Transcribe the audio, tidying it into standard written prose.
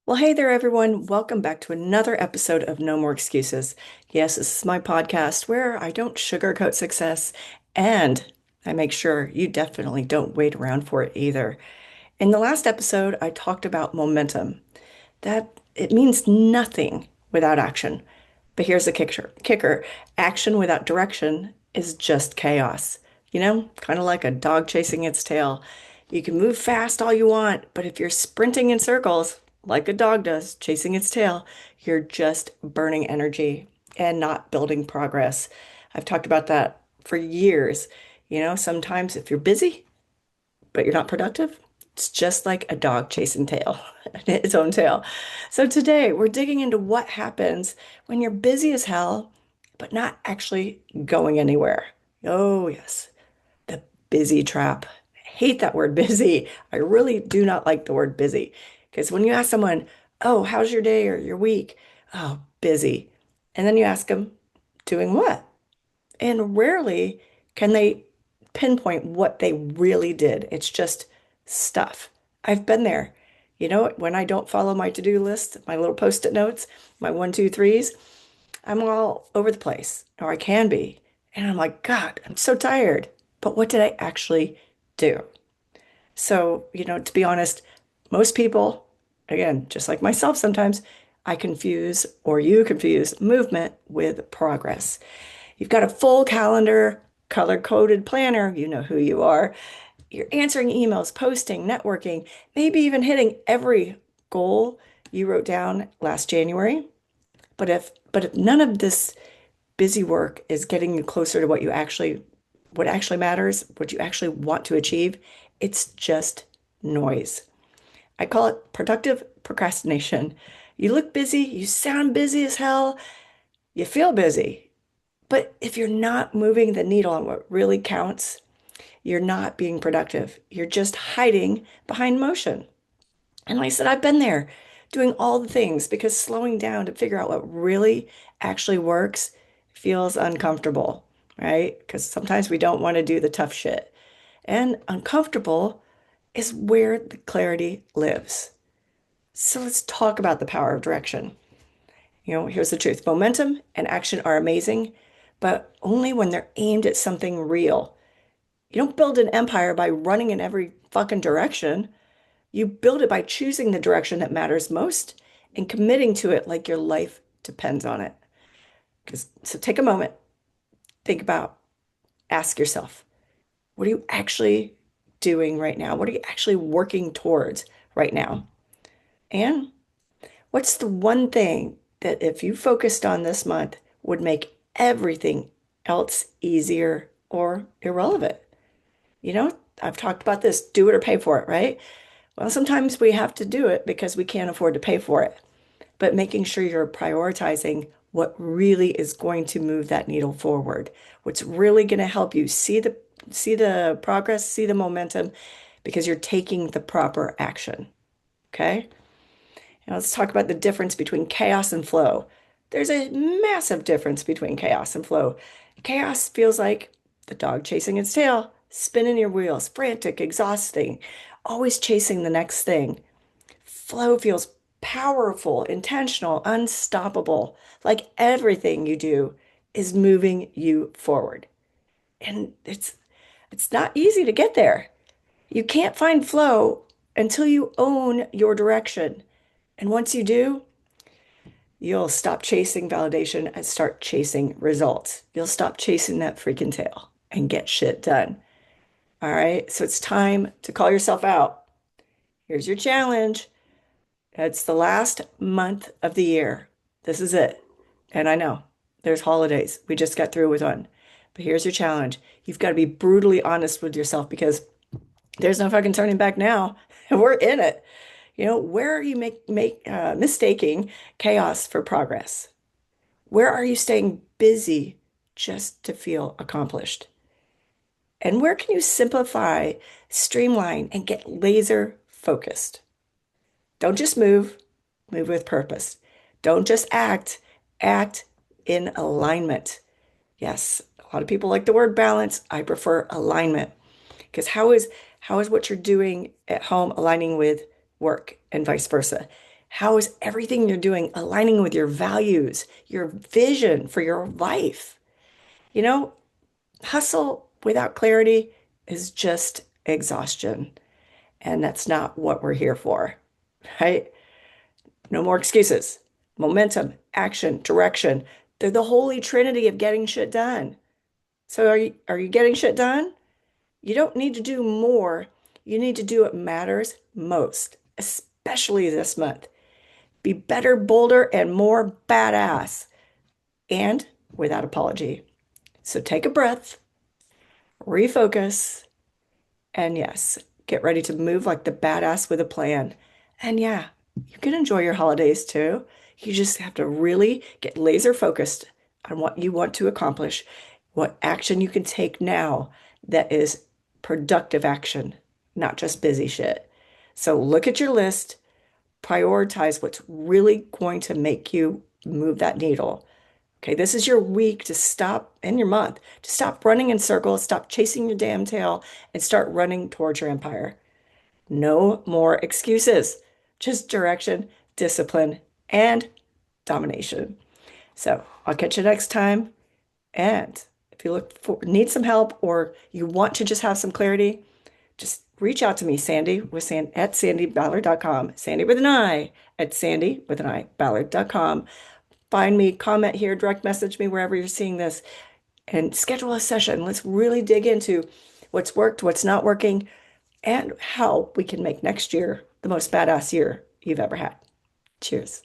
Well, hey there, everyone. Welcome back to another episode of No More Excuses. Yes, this is my podcast where I don't sugarcoat success and I make sure you definitely don't wait around for it either. In the last episode, I talked about momentum, that it means nothing without action. But here's the kicker. Action without direction is just chaos. Kind of like a dog chasing its tail. You can move fast all you want, but if you're sprinting in circles, like a dog does, chasing its tail, you're just burning energy and not building progress. I've talked about that for years. Sometimes if you're busy, but you're not productive, it's just like a dog chasing tail, its own tail. So today we're digging into what happens when you're busy as hell, but not actually going anywhere. Oh, yes, the busy trap. I hate that word busy. I really do not like the word busy because when you ask someone, oh, how's your day or your week? Oh, busy. And then you ask them, doing what? And rarely can they pinpoint what they really did. It's just stuff. I've been there. When I don't follow my to-do list, my little post-it notes, my one, two, threes, I'm all over the place, or I can be. And I'm like, God, I'm so tired. But what did I actually do? So, to be honest, most people, again, just like myself sometimes, I confuse or you confuse movement with progress. You've got a full calendar, color-coded planner, you know who you are. You're answering emails, posting, networking, maybe even hitting every goal you wrote down last January. But if none of this busy work is getting you closer to what actually matters, what you actually want to achieve, it's just noise. I call it productive procrastination. You look busy, you sound busy as hell, you feel busy. But if you're not moving the needle on what really counts, you're not being productive. You're just hiding behind motion. And like I said, I've been there doing all the things because slowing down to figure out what really actually works feels uncomfortable, right? Because sometimes we don't want to do the tough shit. And uncomfortable is where the clarity lives. So let's talk about the power of direction. Here's the truth. Momentum and action are amazing, but only when they're aimed at something real. You don't build an empire by running in every fucking direction. You build it by choosing the direction that matters most and committing to it like your life depends on it. So take a moment, think about, ask yourself, what are you actually doing right now? What are you actually working towards right now? And what's the one thing that if you focused on this month would make everything else easier or irrelevant? I've talked about this, do it or pay for it, right? Well, sometimes we have to do it because we can't afford to pay for it, but making sure you're prioritizing what really is going to move that needle forward, what's really going to help you see the progress, see the momentum because you're taking the proper action. Okay? Now let's talk about the difference between chaos and flow. There's a massive difference between chaos and flow. Chaos feels like the dog chasing its tail, spinning your wheels, frantic, exhausting, always chasing the next thing. Flow feels powerful, intentional, unstoppable, like everything you do is moving you forward. And it's not easy to get there. You can't find flow until you own your direction. And once you do, you'll stop chasing validation and start chasing results. You'll stop chasing that freaking tail and get shit done. All right. So it's time to call yourself out. Here's your challenge. It's the last month of the year. This is it. And I know there's holidays. We just got through with one. But here's your challenge. You've got to be brutally honest with yourself because there's no fucking turning back now. We're in it. Where are you mistaking chaos for progress? Where are you staying busy just to feel accomplished? And where can you simplify, streamline, and get laser focused? Don't just move, move with purpose. Don't just act in alignment. Yes, a lot of people like the word balance. I prefer alignment because how is what you're doing at home aligning with work and vice versa? How is everything you're doing aligning with your values, your vision for your life? You know, hustle without clarity is just exhaustion. And that's not what we're here for, right? No more excuses. Momentum, action, direction. They're the holy trinity of getting shit done. So are you getting shit done? You don't need to do more. You need to do what matters most, especially this month. Be better, bolder, and more badass, and without apology. So take a breath, refocus, and yes, get ready to move like the badass with a plan. And yeah, you can enjoy your holidays too. You just have to really get laser focused on what you want to accomplish, what action you can take now that is productive action, not just busy shit. So look at your list, prioritize what's really going to make you move that needle. Okay, this is your week to stop, and your month, to stop running in circles, stop chasing your damn tail, and start running towards your empire. No more excuses, just direction, discipline, and domination. So I'll catch you next time. And if you need some help or you want to just have some clarity, just reach out to me, Sandi, at sandyballard.com. Sandi with an I at Sandi with an I, Ballard.com. Find me, comment here, direct message me wherever you're seeing this, and schedule a session. Let's really dig into what's worked, what's not working, and how we can make next year the most badass year you've ever had. Cheers.